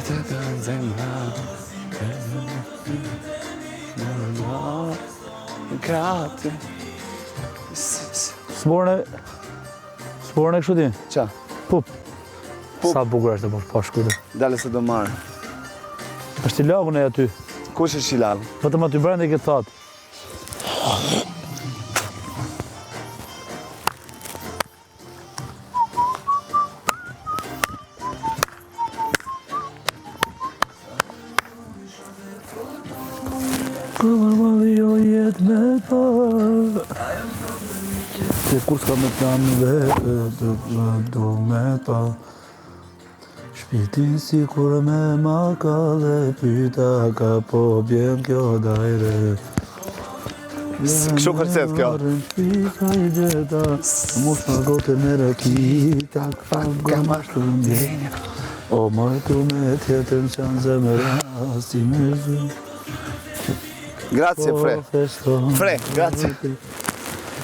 të zemra. Gratë. Sporën e kështu ti? Qa? Pup. Sa bukur është të po shkutë. Dale se do marë. Është i lagun e aty. Kush është i lag? Vetëm aty brenda i këtë thatë. Këmër më vijo jetë me ta. Se kur s'ka me plan vetë, do me ta. Shpitin si kur me ma ka dhe pyta ka po bjen kjo dajre. Kështu kërcet kjo? Shpika i gjeta, mos në gote me rakita, ka ma shkëndjenja. O martu me tjetën qanë zemëra, si me zë. Grazie, Fre. Fre, grazie.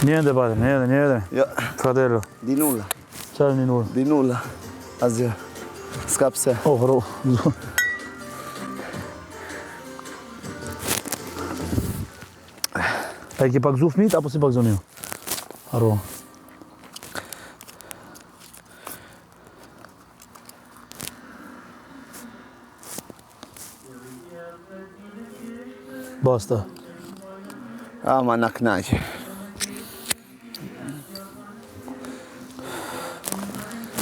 Niente, padre, niente. Jo. Fratello. Di nulla. Ciao, di nulla. Di nulla. Asgjë. S'ka pse. Oh, bro. A i ki pak zu fmit, apo si pak zonio? Haro. Basta. Ma na knaqe.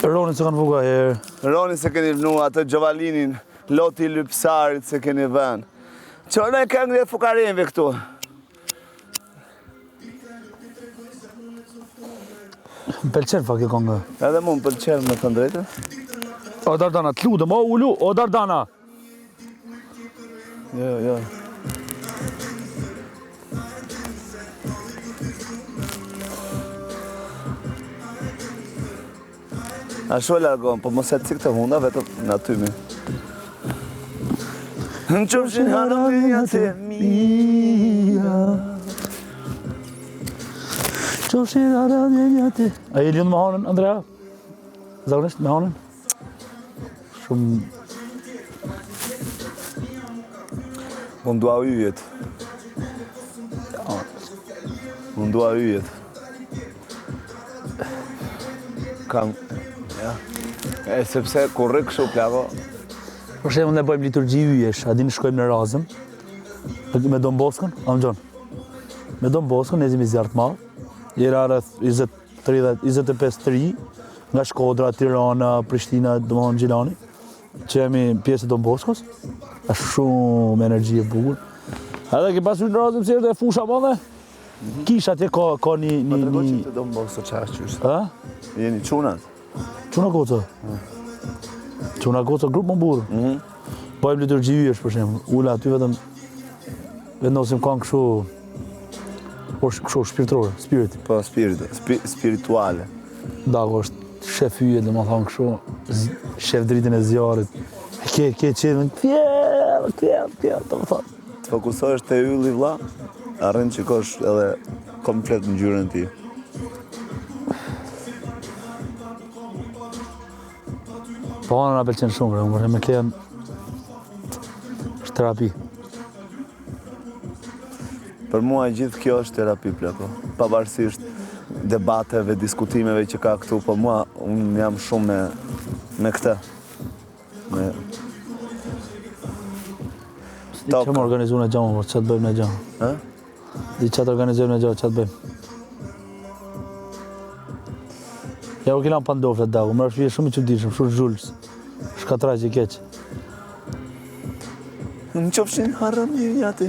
Ronin se kanë vuga herë. Ronin se keni vnu, atë Gjovalinin, loti lypsarit se keni vën. Qërë e këngë dhe fukarinve këtu. Më pëlqen fakt e këngë. Edhe mu më pëlqen me të drejtën. O Dardana, të ludëm, o ulu, o Dardana. Jo. Ashtu e largohëm, po mos e të cikë të hunda, vetëm në atymi. Në qofshin harëmënja të mija. Qofshin harëmënja të... A je lënë me hanën, Andrea? Zakonisht me hanën? Shumë... Unë dua yjet. Unë dua yjet. Kam... Ja. Sepse kur rrë kështu plako... Për shemë ne bëjmë liturgji yjesh, a dini shkojmë në Razëm, me Don Boskën, Amgjon. Me Don Boskën, nezim i zjartë malë, jera rrëth 25-30, nga Shkodra, Tirana, Prishtina, domethënë Gjilani, që jemi pjesë e Don Boskës, është shumë energji e bukur. Edhe ke pasur në Razëm si është e fusha mëdhe, kish atje ka një... Ma të regoqim të Don Boskë qa është qështë. A? Jeni qunat? Quna Koca? Quna Koca, grupë më burë. Bëjmë liturgji yjesh për shemë, ula aty vetëm vendosim kanë kështu shpirtërore, spirit. Po, spirituale. Dako është shef yje, dhe më thonë kështu, shef dritën e zjarit. Ke qenë, këtjellë, të më thonë. Të fokusohesh të ylli vlla, arrin që kosh edhe komplet në gjyrën ti. Po anë nga pëlqenë shumë, më me klenë është terapi. Për mua gjithë kjo është terapi plako. Pavarësisht debateve, diskutimeve që ka këtu, po mua unë jam shumë me këtë. Di që më organizu në gjamë, që të bëjmë në gjamë. Di që të organizujmë në gjamë, që të bëjmë. Ja u kina pandofle të dagu, më është vje shumë i qëndishëm, shumë zhullës. Shkatra që i keqë. Në qofshin harëm një njati.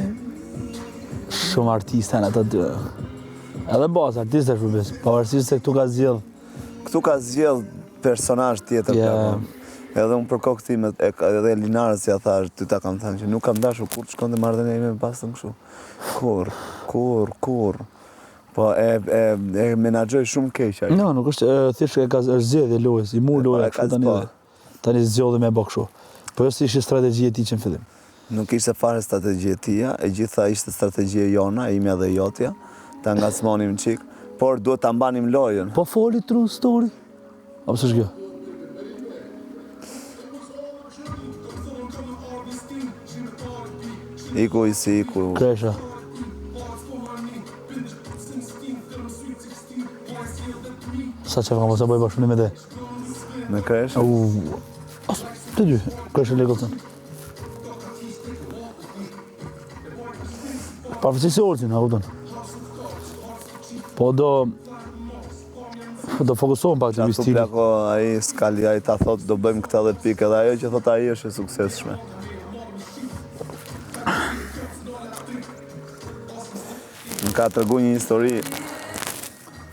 Shumë artiste në të dy. Edhe basë, artiste shumë besë. Pavarësisht se këtu ka zjedh. Këtu ka zjedh personazh tjetër. Edhe unë për kokë time, edhe Linarës ja thash, ty ta kam thënë që nuk kam dashur kur të shkon dhe marrëdhënia ime me pasën kështu. Kur. Po e menaxhoj shumë keq ai. No, nuk është thjesht është zgjedhje lojës, i mur loja kështu tani. Tani zgjodhi me bë kështu. Po jo si ishte strategjia e tij që në fillim. Nuk ishte fare strategjia e tia, e gjitha ishte strategjia jona, imja dhe jotja, ta ngacmonim çik, por duhet ta mbanim lojën. Po foli true story. Apo s'është kjo? Iku i si iku. Kresha. Sa që kam, ose bëj bashkëpunim me te. Me kresh? Të dy, Kresha Legollëtën. Parësi si orëtin, a kupton. Po do fokusohem pak të Atu vistili. plako ai skali, ai ta thot do bëjmë këtë 10 pikë, edhe ajo që thot ai është e suksesshme. Më ka tregu një histori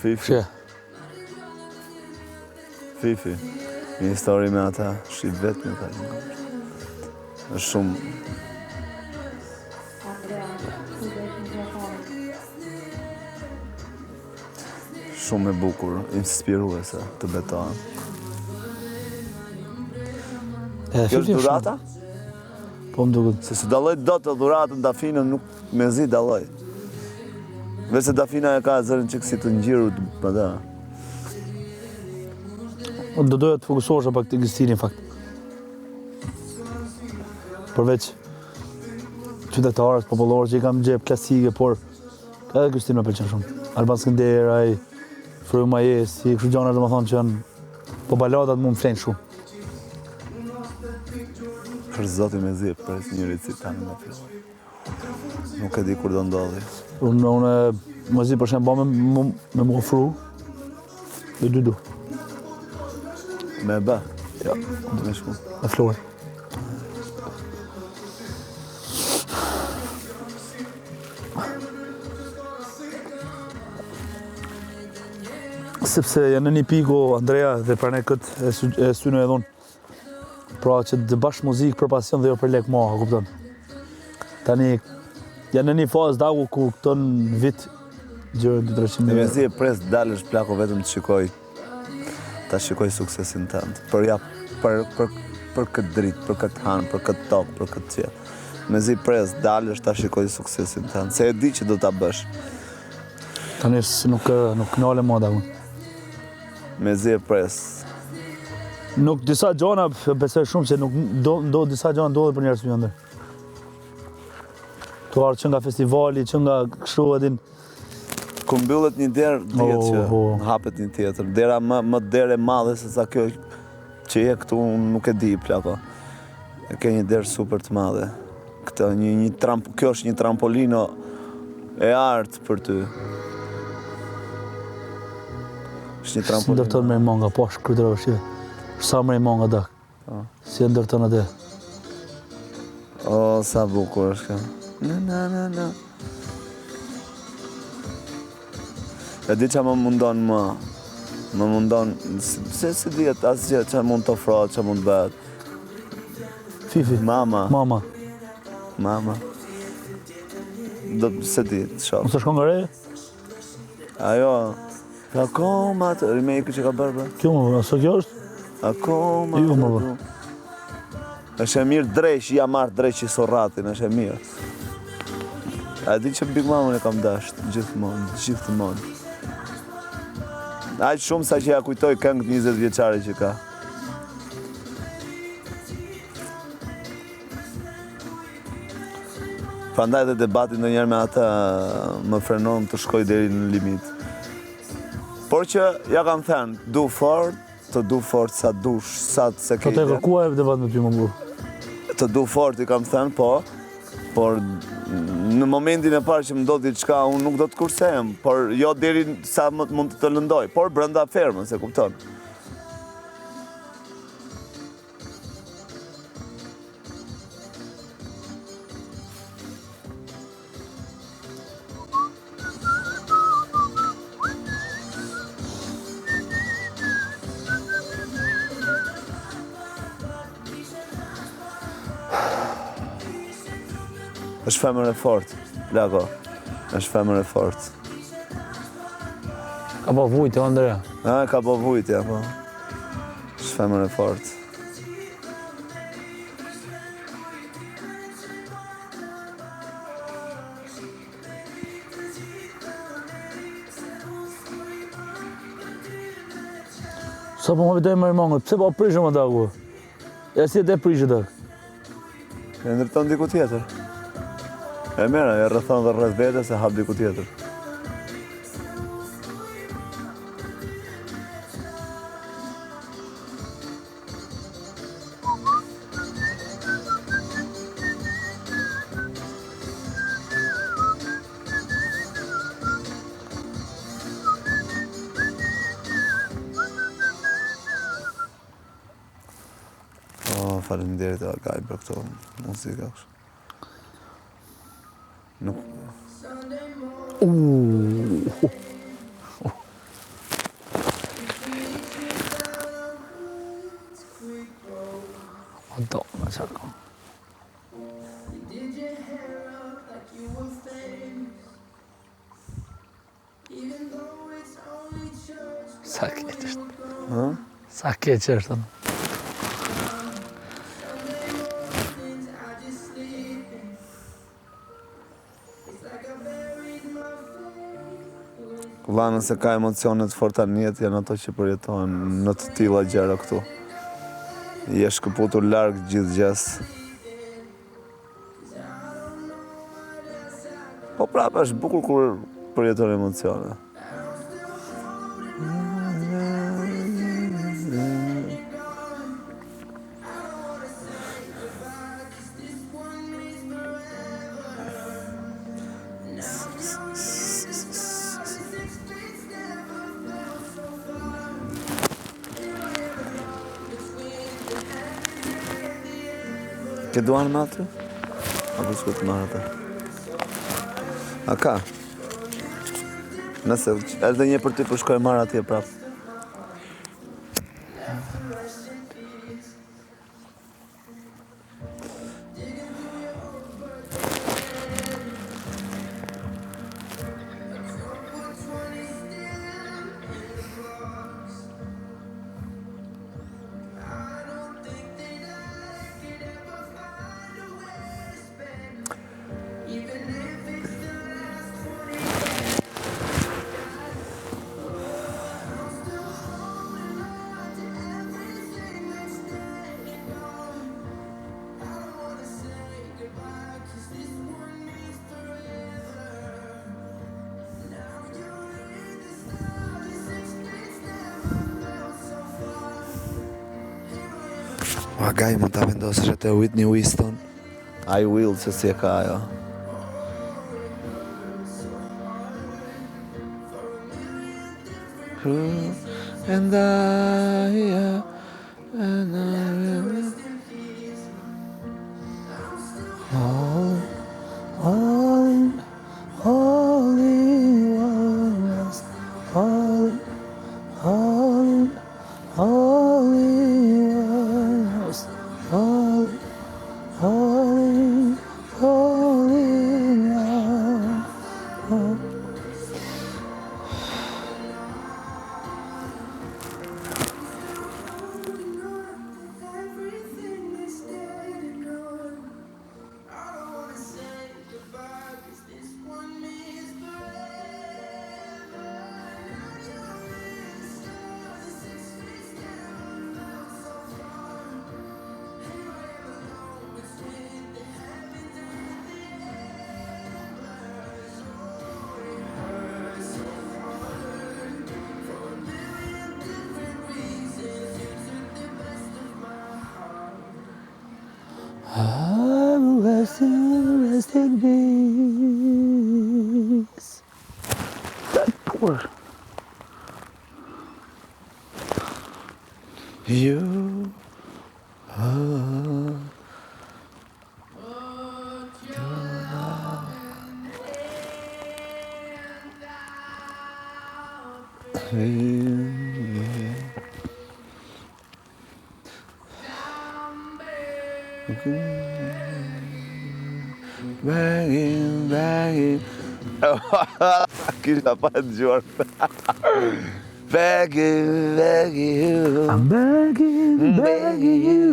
Fifi. Fifi. Një histori me ata, shqip vetë me ta. Është shumë shumë e bukur, inspiruese të betohen. Kjo është dhurata? Po më duket. Se si dalloj do të dhuratën Dafinën nuk me zi dalloj. Vese Dafina e ka zërin që kësi të njërë për da. Do doja të fokusohesha pak të Kristini, fakt. Përveç qytetarës, popullorës që i kam gjep klasike, por edhe Kristinë më pëlqen shumë. Alban Skënder, ai Frymë Majesi, kështu gjana dhe më thonë që janë, po baladat mu më flenë shumë. Për zoti me zi, për njëri si tanë me filloj. Nuk e di kur do ndodhi. Unë më zi për shemë ba me më ofru, dhe dy du. Me bë? Ja, Me shku. me Florë. Sepse janë në një piku, Andrea, dhe për ne këtë e synë e dhonë. Pra që të bashkë muzikë për pasion dhe jo për lek ma, kupton. Tani, janë në një fazë dagu ku këto në vit gjërën 200-300 Me zi e pres dalësh plako vetëm të shikoj, ta shikoj suksesin tëndë. Për këtë dritë, për këtë hanë, për këtë tokë, për këtë qëtë. Me zi pres dalësh ta shikoj suksesin tëndë, se e di që do ta bësh. Tani nuk nale ma dagu. Me zi e pres. Nuk disa gjana, besoj shumë që nuk disa gjana ndodhe për njerës më ndër. Tu arë që nga festivali, që nga kështu edhin. Ku mbyllet një derë, dihet që hapet një tjetër. Dera më derë e madhe se sa kjo që je këtu unë nuk e di plako. E ke një derë super të madhe. Kjo është një trampolino e artë për ty. Është një Si trampolino. ndërton me i manga, po shkrytër e vështive. Sa me i manga dak. Si e ndërton atë. O, sa bukur është kjo. Na. E di që më mundon më. Më mundon, se si djetë asgjë që mund të ofrohet, që mund bëhet. Fifi. Mama. Mama. Se di, të shoh. Mos të shkon nga reje? Ajo, akoma të remake që ka bërë, bro. Kjo më, aso kjo është? Akoma Jo, më, të du. Është e mirë dreq, ja marrë dreq i Sorratin, është e mirë. A di që Big Mamën e kam dasht, gjithmonë. Aq shumë sa që ja kujtoj këngët 20 vjeçare që ka. Prandaj dhe debati ndonjëherë me ata më frenon të shkoj deri në limit. Por që ja kam thënë, du fort sa dush, sa se ke. Po të kërkua e debat me ty më burë. Të du fort i kam thënë, por në momentin e parë që më ndodh diçka, unë nuk do të kursehem, por jo deri sa mund të lëndoj, por brenda fermën, se kupton. Është femër e fort, plako. Është femër e fort. Ka po vujtë, Andrea. Ka po vujtja, po. Është femër e fort. Sa po më vitoj më i mangët, pse po prishëm atë ku? E si e te prishë të? E ndërton diku tjetër. E mera, e rrethon dhe rreth vetes e hap diku tjetër. Faleminderit Agaj për këto muzika. Nuk... Madonna, çka. Sa keq është. Sa keq është. Valla, nëse ka emocionet forta në jetë, janë ato që përjetohen në të tilla gjëra këtu. Je shkëputur larg gjithgjës. Po prapë është bukur kur përjeton emocione. Ke duan me atë? Apo s'ku të marrë atë? A ka? Nëse edhe një për ty për shkoj marrë atje prapë. Agaj mund ta vendosësh atë Whitney Houston. I will, se si e ka ajo. And I rest in peace. That poor. You are begging. Kisha pa dëgjuar. Begging you. I'm begging you.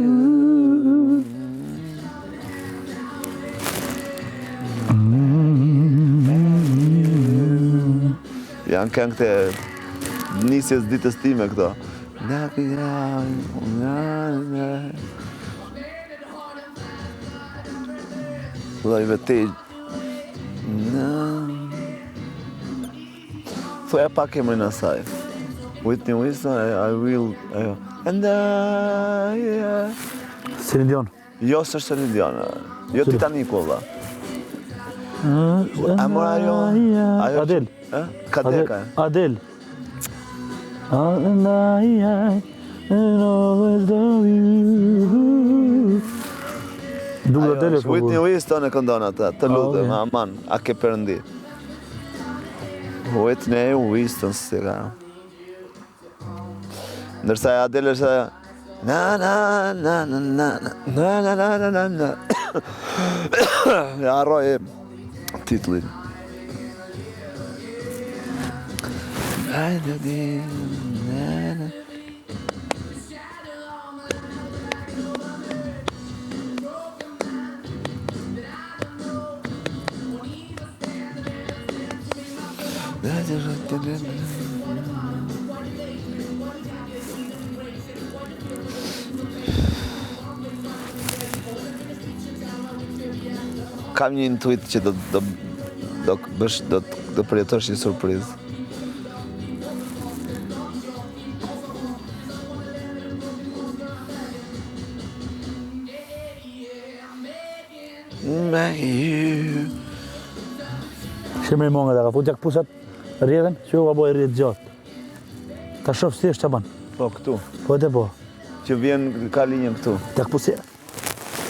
Janë këngë të nisjes ditës time këto. Lloj vetej. Thuaj pak emrin asaj. Whitney Houston, I will... And Celine Dion. Jo, s'është Celine Dion. Jo Titaniku, valla. Amor ajo... Adele. Kadeka. Adele. And I always love you. Duke Adele po. Whitney Houston e këndon atë, të lutem, aman, a ke Perëndi. Whitney Houston si ka. Ndërsa Adele është na na na na na na na na na na na. Ja harroj titullin. Kam një intuit që do përjetosh një surprizë. Shemri monga dhe ka fut jak pusat rrjedhen, që u ka boj rrjedh gjatë. Ta shof si është qa ban. Po, këtu. Po e te po. Që vjen ka linjën këtu. Jak pusi.